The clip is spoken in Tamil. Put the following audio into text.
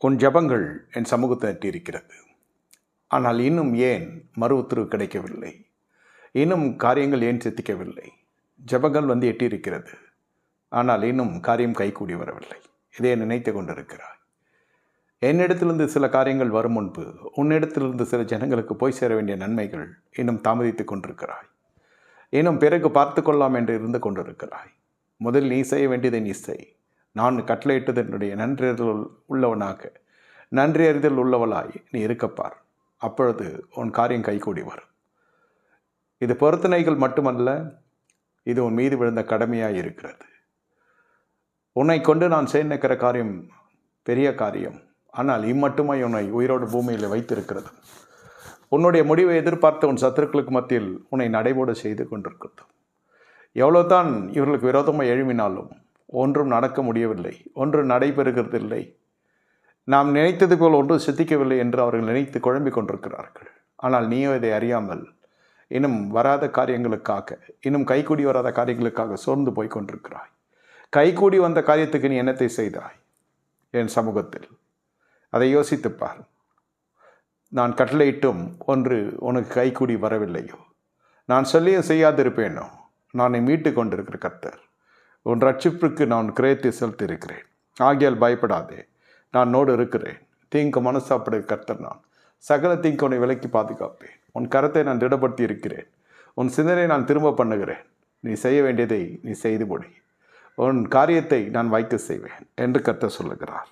உன் ஜபங்கள் என் சமூகத்தை எட்டியிருக்கிறது. ஆனால் இன்னும் ஏன் மறு உத்தரவு கிடைக்கவில்லை? இன்னும் காரியங்கள் ஏன் சித்திக்கவில்லை? ஜபங்கள் எட்டியிருக்கிறது, ஆனால் இன்னும் காரியம் கைகூடி வரவில்லை. இதை நினைத்து கொண்டிருக்கிறாய். என்னிடத்திலிருந்து சில காரியங்கள் வரும் முன்பு உன்னிடத்திலிருந்து சில ஜனங்களுக்கு போய் சேர வேண்டிய நன்மைகள் இன்னும் தாமதித்து கொண்டிருக்கிறாய். இன்னும் பிறகு பார்த்து கொள்ளலாம் என்று இருந்து கொண்டிருக்கிறாய். முதல் நீ செய்ய வேண்டியதை நீ செய். நான் கட்டளையிட்டது என்னுடைய நன்றியறிதல் உள்ளவளாய் நீ இருக்கப்பார். அப்பொழுது உன் காரியம் கைகூடி வரும். இது பொருத்தனைகள் மட்டுமல்ல, இது உன் மீது விழுந்த கடமையாய் இருக்கிறது. உன்னை கொண்டு நான் செய்ய நிற்கிற காரியம் பெரிய காரியம். ஆனால் இம்மட்டுமாய் உன்னை உயிரோடு பூமியில் வைத்திருக்கிறது. உன்னுடைய முடிவை எதிர்பார்த்த உன் சத்துருக்களுக்கு மத்தியில் உன்னை நடைபோட செய்து கொண்டிருக்கிறது. எவ்வளோதான் இவர்களுக்கு விரோதமாக எழுமினாலும் ஒன்றும் நடக்க முடியவில்லை, ஒன்று நடைபெறுகிறதில்லை. நாம் நினைத்தது போல் ஒன்றும் சித்திக்கவில்லை என்று அவர்கள் நினைத்து குழம்பிக் கொண்டிருக்கிறார்கள். ஆனால் நீயோ இதை அறியாமல் இன்னும் வராத காரியங்களுக்காக, இன்னும் கைகூடி வராத காரியங்களுக்காக சோர்ந்து போய் கொண்டிருக்கிறாய். கைகூடி வந்த காரியத்துக்கு நீ என்னத்தை செய்தாய் என் சமூகத்தில்? அதை யோசித்துப்பார். நான் கட்டளையிட்டும் ஒன்று உனக்கு கைகூடி வரவில்லையோ? நான் சொல்லியும் செய்யாதிருப்பேனோ? நான் மீட்டு கொண்டிருக்கிற கர்த்தர், உன் ரட்சிப்புக்கு நான் கிரயத்தை செலுத்தியிருக்கிறேன். ஆகியால் பயப்படாதே, நான் நோடு இருக்கிறேன். தீங்கு மனசாப்பட கர்த்தர், நான் சகல தீங்கு உன்னை விலக்கி பாதுகாப்பேன். உன் கரத்தை நான் திடப்படுத்தி இருக்கிறேன். உன் சிந்தனை நான் திரும்ப பண்ணுகிறேன். நீ செய்ய வேண்டியதை நீ செய்து முடி. உன் காரியத்தை நான் வைக்க செய்வேன் என்று கர்த்தர் சொல்லுகிறார்.